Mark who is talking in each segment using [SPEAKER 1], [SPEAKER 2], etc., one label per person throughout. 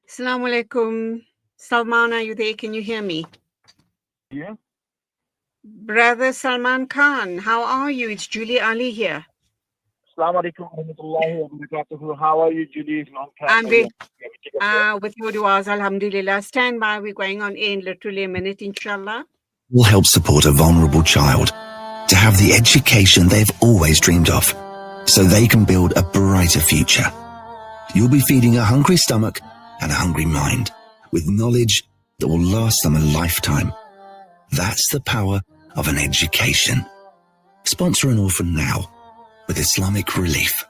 [SPEAKER 1] Assalamu alaikum. Salman, are you there? Can you hear me?
[SPEAKER 2] Yeah.
[SPEAKER 1] Brother Salman Khan, how are you? It's Julie Ali here.
[SPEAKER 2] Assalamu alaikum warahmatullahi wabarakatuh. How are you, Julie? Long time.
[SPEAKER 1] I'm good. With your du'as, alhamdulillah. Stand by. We're going on in literally a minute, inshallah.
[SPEAKER 3] Will help support a vulnerable child to have the education they've always dreamed of, so they can build a brighter future. You'll be feeding a hungry stomach and a hungry mind with knowledge that will last them a lifetime. That's the power of an education. Sponsor an orphan now with Islamic Relief.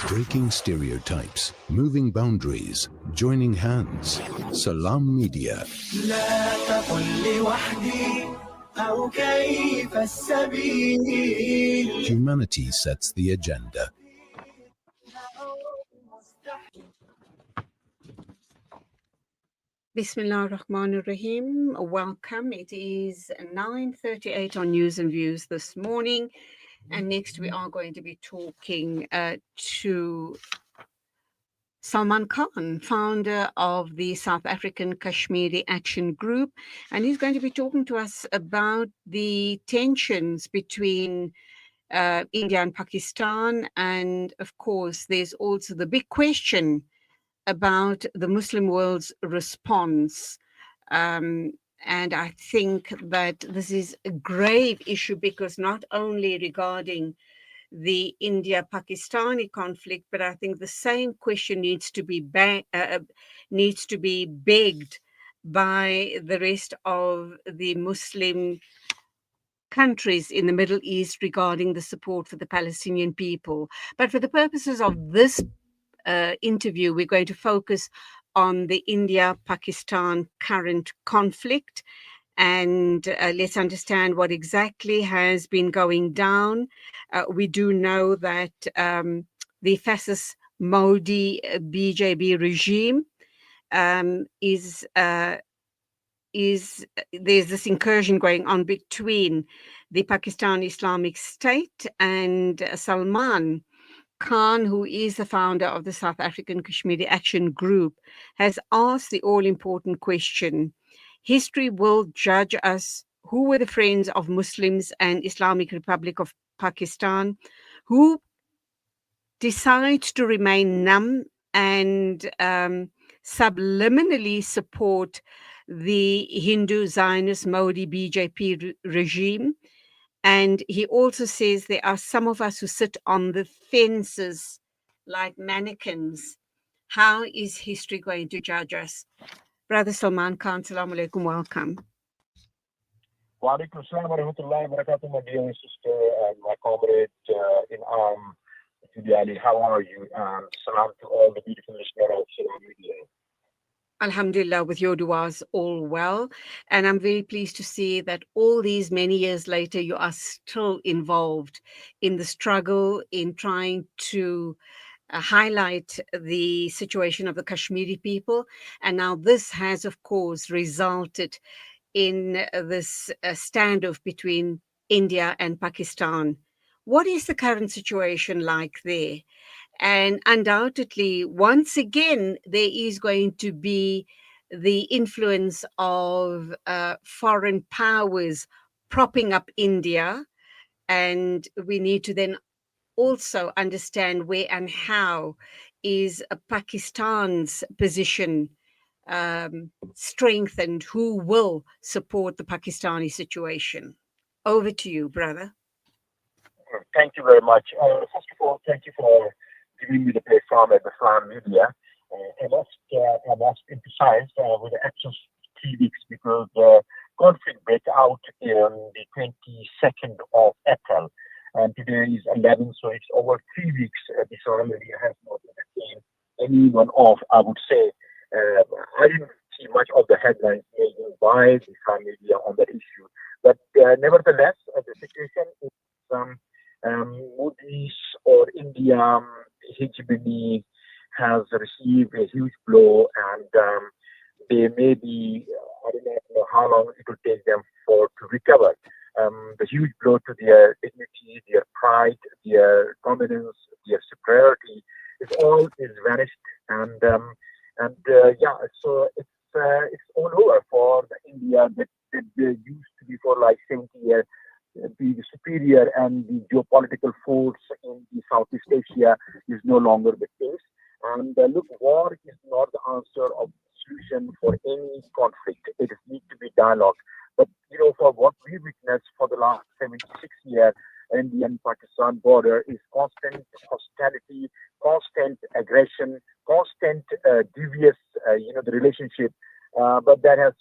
[SPEAKER 4] Breaking stereotypes, moving boundaries, joining hands. Salam Media. Humanity sets the agenda.
[SPEAKER 1] Bismillah ar-Rahman ar-Rahim. Welcome. It is 9:38 on News and Views this morning. And next we are going to be talking to Salman Khan, founder of the South African Kashmiri Action Group. And he's going to be talking to us about the tensions between India and Pakistan. And of course, there's also the big question about the Muslim world's response. And I think that this is a grave issue because not only regarding the India-Pakistani conflict, but I think the same question needs to be begged by the rest of the Muslim countries in the Middle East regarding the support for the Palestinian people. But for the purposes of this interview, we're going to focus on the India-Pakistan current conflict, and let's understand what exactly has been going down. We do know that the fascist Modi BJP regime is there's this incursion going on between the Pakistan Islamic State and Salman Khan, who is the founder of the South African Kashmiri Action Group, has asked the all-important question: history will judge us. Who were the friends of Muslims and Islamic Republic of Pakistan, who decide to remain numb and subliminally support the Hindu Zionist Modi BJP regime? And he also says there are some of us who sit on the fences like mannequins. How is history going to judge us? Brother Salman Khan, Assalamu alaikum, welcome.
[SPEAKER 2] Wa alaikum assalam wa rahmatullahi wa barakatuh, my dear sister and my comrade in arm, Julie Ali. How are you? Salam to all the beautiful listeners of Salam Media.
[SPEAKER 1] Alhamdulillah, with your du'as, all well. And I'm very pleased to see that all these many years later, you are still involved in the struggle in trying to highlight the situation of the Kashmiri people. And now this has, of course, resulted in this standoff between India and Pakistan. What is the current situation like there? And undoubtedly, once again, there is going to be the influence of foreign powers propping up India. And we need to then also understand where and how is Pakistan's position strengthened, who will support the Pakistani situation. Over to you, brother.
[SPEAKER 2] Thank you very much. First of all, thank you for giving me the platform at the Salam Media. I must emphasize with the actions 3 weeks because the conflict broke out on the 22nd of April. And today is 11, so it's over 3 weeks. The Salam Media has not entertained anyone off, I would say. I didn't see much of the headlines made by the Salam Media on that issue. But nevertheless, the situation is Modi's or India hegemony has received a huge blow, and they may be, I don't know how long it will take them to recover. The huge blow to their dignity, their pride, their dominance, their superiority is vanished, so it's all over for the India that they used to be for like 70 years be the superior and the geopolitical force in the Southeast Asia is no longer the case. And look, war is not the answer of solution for any conflict. It needs to be dialogue. But for what we witnessed for the last 76 years, India and Pakistan border is constant hostility, constant aggression, constant devious, the relationship. But that has,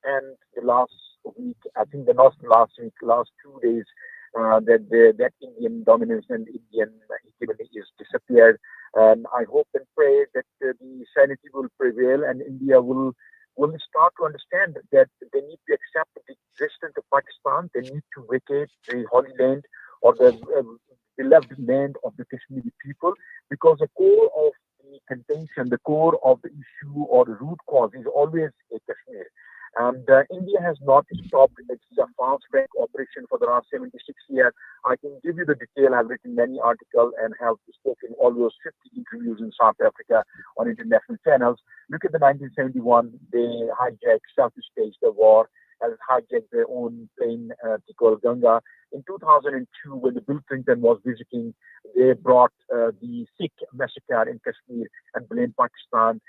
[SPEAKER 2] and the last week, I think the last 2 days, that Indian dominance and Indian hegemony is disappeared. And I hope and pray that the sanity will prevail and India will start to understand that they need to accept the existence of Pakistan. They need to vacate the Holy Land or the beloved land of the Kashmiri people, because the core of the contention, the core of the issue or the root cause is always Kashmir. And India has not stopped its fast-track operation for the last 76 years. I can give you the detail. I've written many articles and have spoken almost 50 interviews in South Africa on international channels. Look at the 1971, they hijacked, self-staged the war, and hijacked their own plane to call Ganga. In 2002, when the Bill Clinton was visiting, they brought the Sikh massacre in Kashmir and blamed Pakistan.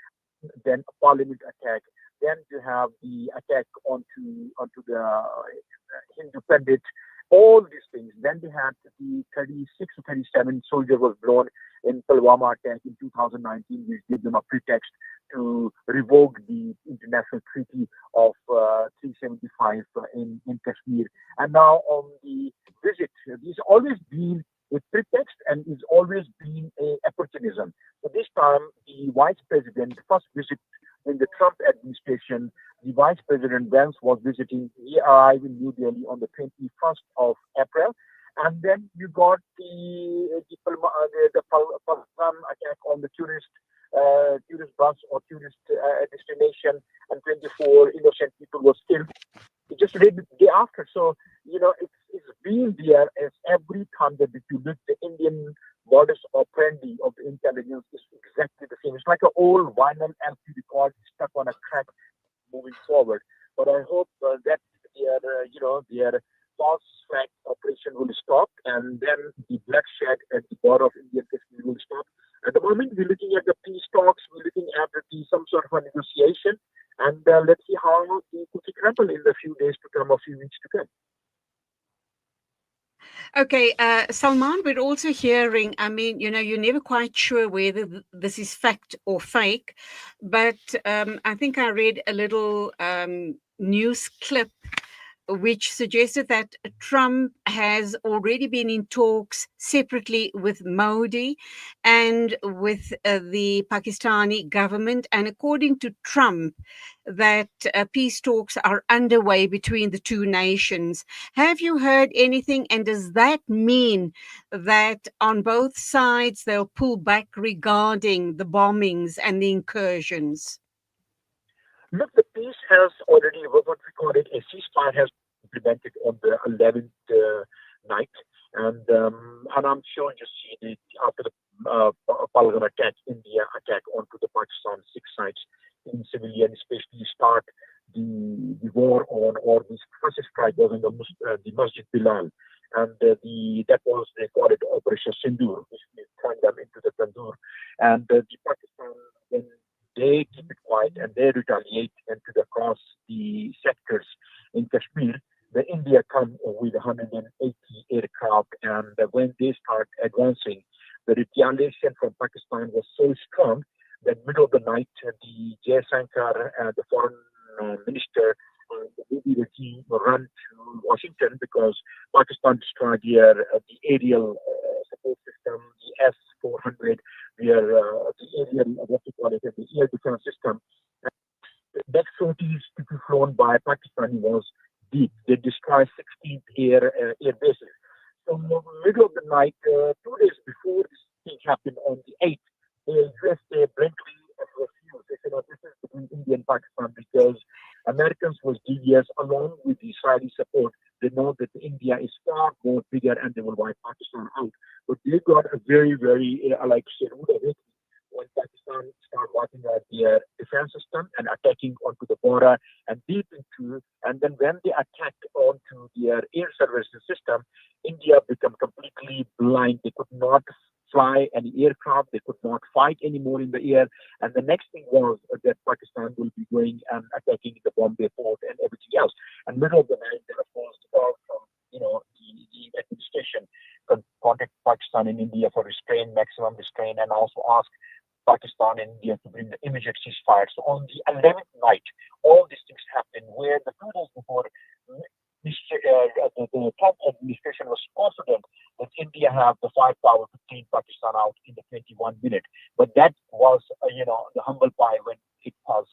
[SPEAKER 2] Then a parliament attack. Then you have the attack onto the Hindu Pandit, all these things. Then they had the 36 or 37 soldier was blown in Pulwama attack in 2019, which gave them a pretext to revoke the international treaty of 375 in Kashmir. And now on the visit, there's always been a pretext and it's always been a opportunism. So this time, the vice president, first visit in the Trump administration, the Vice President Vance was visiting. He arrived in New Delhi on the 21st of April. And then you got the Palestine attack on the tourist bus or tourist destination, and 24 innocent people were killed. Just the day after. So, it's been there as every time that you look, the Indian modus operandi of the intelligence is exactly the same. It's like an old vinyl LP record stuck on a track moving forward. But I hope that their false flag operation will stop, and then the bloodshed at the border of India and Kashmir will stop. At the moment, we're looking at the peace talks, we're looking at some sort of a negotiation, and let's see how the cookie crumble in the few days to come, a few weeks to come.
[SPEAKER 1] Okay, Salman, we're also hearing, you're never quite sure whether this is fact or fake, but I think I read a little news clip which suggested that Trump has already been in talks separately with Modi and with the Pakistani government. And according to Trump, that peace talks are underway between the two nations. Have you heard anything? And does that mean that on both sides they'll pull back regarding the bombings and the incursions?
[SPEAKER 2] Look, the peace has already, what we call it, a ceasefire has implemented on the 11th night. And I'm sure you see it after the Palgan attack, India attack onto the Pakistan 6 sites in civilian, especially start the war on, or this first strike was in the Masjid Bilal. And that was, they call it Operation Sindoor, which we turned them into the Tandoor. And the Pakistan, when they keep it quiet and they retaliate into across the sectors in Kashmir, the India come with 180 aircraft, and when they start advancing, the retaliation from Pakistan was so strong that middle of the night, the Jaishankar, the foreign minister, the Modi regime run to Washington because Pakistan destroyed the aerial support system, the S-400, the aerial, what you call it, the air defense system. That sorties to be flown by Pakistani was deep. They destroyed 16 air bases. So middle of the night, 2 days before this thing happened on the 8th, the USA blankly refused. They said, this is between India and Pakistan because Americans was devious along with the Israeli support did not know that India is far more bigger and they will wipe Pakistan out. But they got a very, very, like say, rude awakening when Pakistan start wiping out their defense system and attacking onto the border and deep into, and then when they attacked onto their air services system, India became completely blind. They could not fly any aircraft. They could not fight anymore in the air. And the next thing was that Pakistan will be going and attacking the Bombay port and everything else. And middle of the night, then of course, from the administration contact Pakistan and India for restraint, maximum restraint, and also ask Pakistan and India to bring the immediate ceasefire. So on the 11th night, all these things happened where the 2 days before the Trump administration was confident that India have the firepower to clean Pakistan out in the 21 minutes. But that was, the humble pie when it was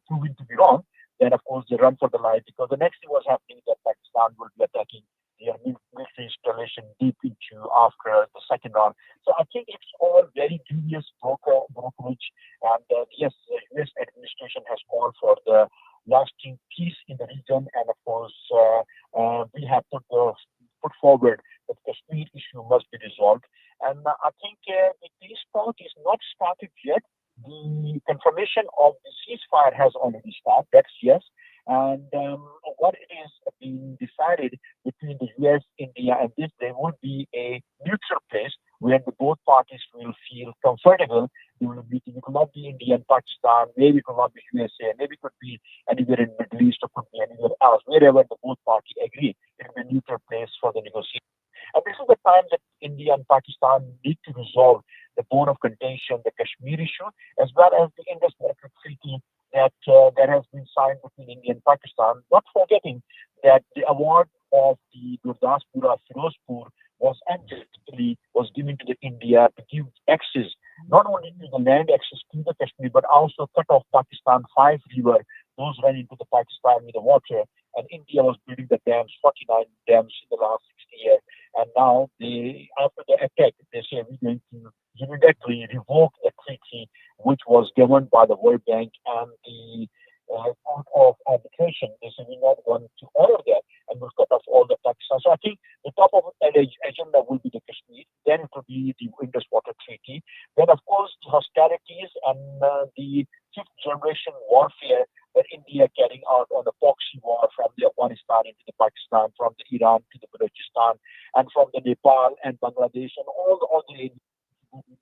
[SPEAKER 2] proven to be wrong. Then, of course, they run for the life because the next thing was happening that Pakistan will be attacking their military installation deep into after the second round. So I think it's all very dubious brokerage. And yes, the U.S. administration has called for the lasting peace in the region. And of course, we have put forward that the Kashmir issue must be resolved. And I think the peace talk is not started yet. The confirmation of the ceasefire has already started. That's yes. And what it is being decided between the U.S., India, and this, there would be a neutral place where the both parties will feel comfortable. They will be, it could not be India and Pakistan, maybe it could not be USA, maybe it could be anywhere in the Middle East or could be anywhere else, wherever the both parties agree. It will be a neutral place for the negotiation. And this is the time that India and Pakistan need to resolve the bone of contention, the Kashmir issue, as well as the Indus Water Treaty that has been signed between India and Pakistan. Not forgetting that the award of the Gurdaspur Firozpur was given to the India to give access not only to the land access to the Kashmir, but also cut off Pakistan 5 rivers. Those ran into the Pakistan with the water, and India was building the dams, 49 dams in the last 60 years. And now, after the attack, they say we're going to unilaterally revoke a treaty which was governed by the World Bank and the Court of Arbitration. They say we're not going to honor that and we'll cut off all the Pakistan. So I think the top of the agenda will be the Kashmir, then it will be the Indus Water Treaty, then of course the hostilities and the fifth generation warfare that India carrying out on the proxy war from the Afghanistan into the Pakistan, from the Iran to the Balochistan, and from the Nepal and Bangladesh and all the areas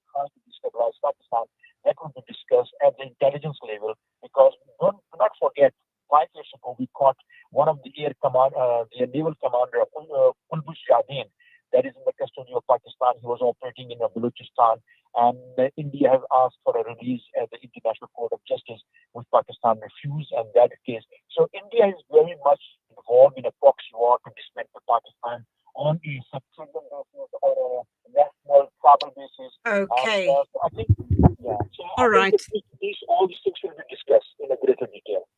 [SPEAKER 2] trying to destabilize Pakistan. That will be discussed at the intelligence level because do not forget, 5 years ago we caught one of the the naval commander of Ulbush Yadin, that is in the custody of Pakistan. He was operating in Balochistan, and India has asked for a release at the International Court of Justice, which Pakistan refused, and that case. So India is very much involved in a proxy war to dismantle Pakistan on a sectarian basis or a national tribal basis.
[SPEAKER 1] Okay.
[SPEAKER 2] And, so I think, yeah. So
[SPEAKER 1] All right.
[SPEAKER 2] all these things will be discussed in a greater detail.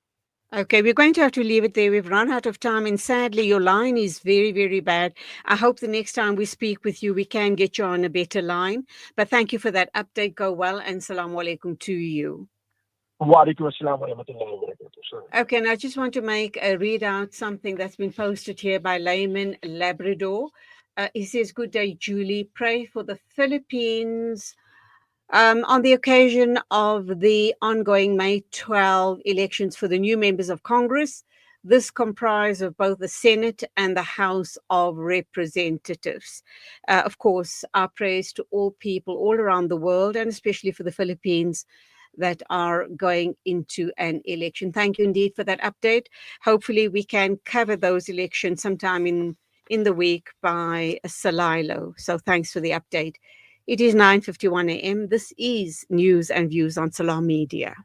[SPEAKER 1] Okay, we're going to have to leave it there. We've run out of time, and sadly, your line is very, very bad. I hope the next time we speak with you, we can get you on a better line. But thank you for that update. Go well, and salaam alaikum to you.
[SPEAKER 2] Wa alaikum assalam wa rahmatullahi wa barakatuh. Sure.
[SPEAKER 1] Okay, and I just want to read out something that's been posted here by Layman Labrador. He says, "Good day, Julie. Pray for the Philippines." On the occasion of the ongoing May 12 elections for the new members of Congress, this comprised of both the Senate and the House of Representatives. Of course, our prayers to all people all around the world, and especially for the Philippines that are going into an election. Thank you indeed for that update. Hopefully we can cover those elections sometime in the week by Salilo. So thanks for the update. It is 9:51 a.m. This is News and Views on Salam Media.